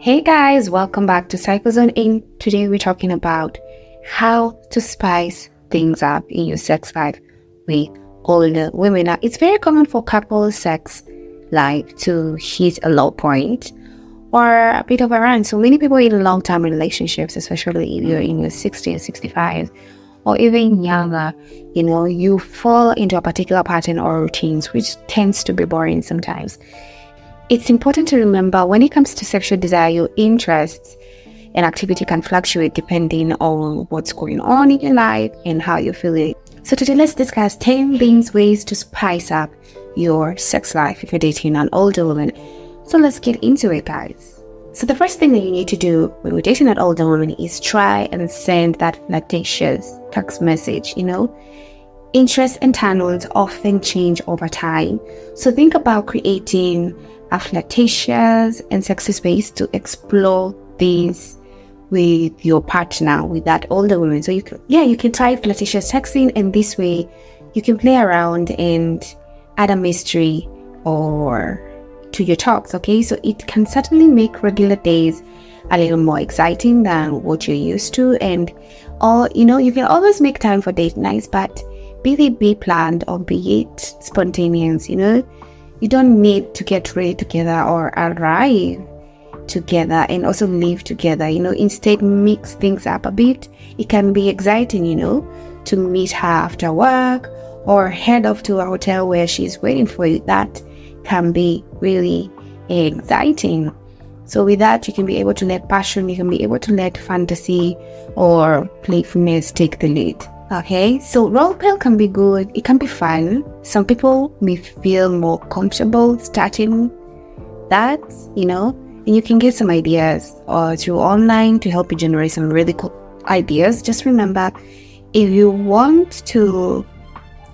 Hey guys, welcome back to Cyclozone In. Today we're talking about how to spice things up in your sex life with older women. Now, it's very common for couples sex life to hit a low point or a bit of a run. So many people in long-term relationships, especially if you're in your 60s, 65, or even younger, you fall into a particular pattern or routines, which tends to be boring sometimes. It's important to remember when it comes to sexual desire, your interests and activity can fluctuate depending on what's going on in your life and how you're feeling. So today let's discuss 10 ways to spice up your sex life if you're dating an older woman. So let's get into it, guys. So the first thing that you need to do when you're dating an older woman is try and send that flirtatious text message, Interests and turn-ons often change over time. So think about creating a flirtatious and sexy space to explore these with your partner, with that older woman. So you can try flirtatious texting, and this way you can play around and add a mystery or to your talks, okay? So it can certainly make regular days a little more exciting than what you're used to. And you can always make time for date nights, but be they be planned or be it spontaneous, you don't need to get ready together or arrive together and also live together, instead mix things up a bit. It can be exciting, to meet her after work or head off to a hotel where she's waiting for you. That can be really exciting. So with that, you can be able to let passion, you can be able to let fantasy or playfulness take the lead. Okay, so role play can be good. It can be fun. Some people may feel more comfortable starting that, and you can get some ideas through online to help you generate some really cool ideas. Just remember, if you want to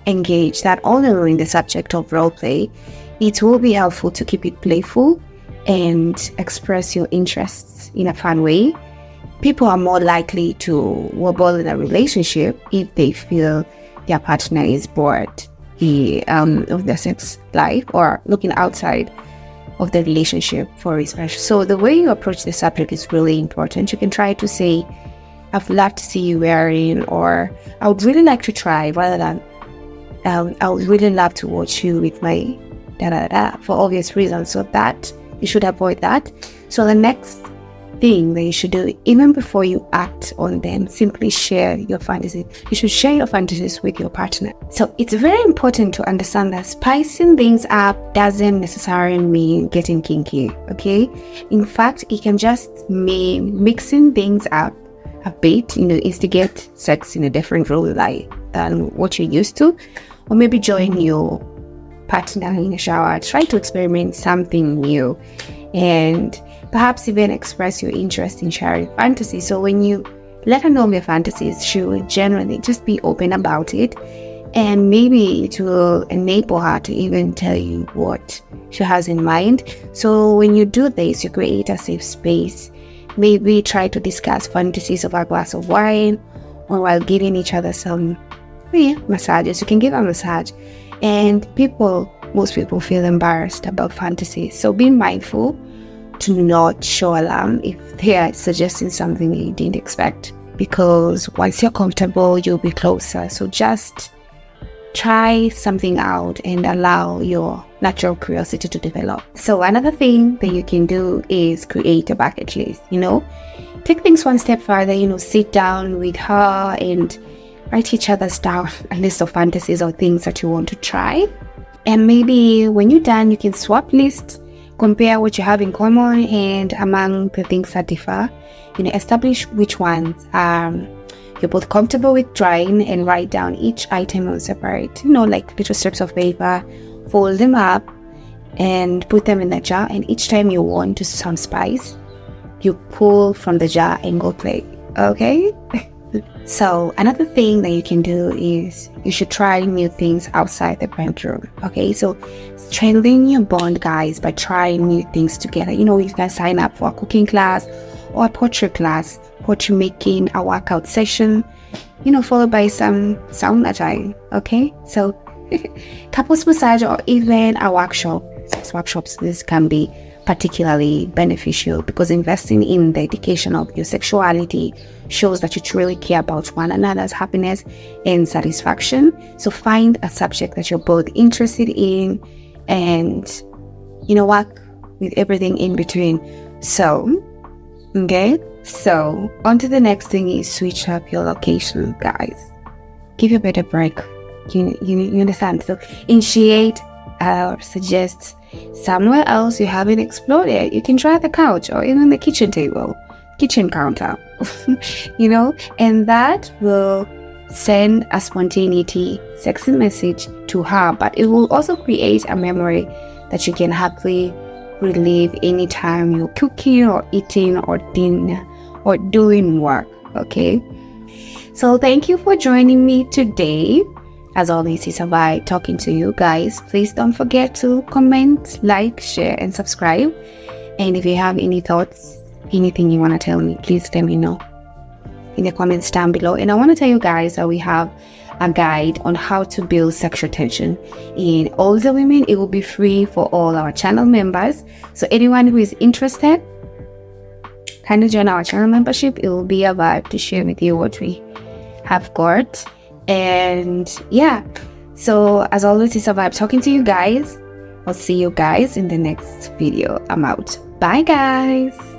engage that older in the subject of role play, it will be helpful to keep it playful and express your interests in a fun way. People are more likely to wobble in a relationship if they feel their partner is bored of their sex life or looking outside of the relationship for research. So the way you approach the subject is really important. You can try to say, I'd love to see you wearing, or I would really like to try, rather than I would really love to watch you with my for obvious reasons. So that you should avoid that. So the next thing that you should do, even before you act on them, simply share your fantasies. You should share your fantasies with your partner. So it's very important to understand that spicing things up doesn't necessarily mean getting kinky, okay? In fact, it can just mean mixing things up a bit, instigate sex in a different role than what you're used to, or maybe join your partner in a shower. Try to experiment something new, and perhaps even express your interest in sharing fantasy. So when you let her know your fantasies, she will generally just be open about it, and maybe it will enable her to even tell you what she has in mind. So when you do this, you create a safe space. Maybe try to discuss fantasies over a glass of wine, or while giving each other some massages. You can give a massage, and most people feel embarrassed about fantasies. So be mindful to not show alarm if they are suggesting something that you didn't expect, because once you're comfortable, you'll be closer. So just try something out and allow your natural curiosity to develop. So another thing that you can do is create a bucket list. Take things one step further. Sit down with her and write each other's down a list of fantasies or things that you want to try. And maybe when you're done, you can swap lists, compare what you have in common, and among the things that differ, establish which ones you're both comfortable with trying, and write down each item on separate, like little strips of paper, fold them up and put them in a jar. And each time you want to some spice, you pull from the jar and go play. Okay? So another thing that you can do is you should try new things outside the bedroom. Okay, so strengthen your bond, guys, by trying new things together. You can sign up for a cooking class or a pottery making, a workout session, followed by some sauna time. Okay, so couples massage, or even a workshop. Workshops, this can be particularly beneficial, because investing in the education of your sexuality shows that you truly care about one another's happiness and satisfaction. So find a subject that you're both interested in and, work with everything in between. So, okay, so on to the next thing is switch up your location, guys. Give your bed a break. You understand? So initiate or suggest somewhere else you haven't explored it. You can try the couch or even the kitchen counter, and that will send a spontaneity, sexy message to her, but it will also create a memory that you can happily relive anytime you're cooking or eating or dinner or doing work. Okay, so thank you for joining me today. As always, it's a vibe talking to you guys. Please don't forget to comment, like, share, and subscribe. And if you have any thoughts, anything you want to tell me, please let me know in the comments down below. And I want to tell you guys that we have a guide on how to build sexual tension in all the women. It will be free for all our channel members. So anyone who is interested, kind of join our channel membership. It will be a vibe to share with you what we have got. And yeah, so as always, it's a vibe talking to you guys. I'll see you guys in the next video. I'm out. Bye guys.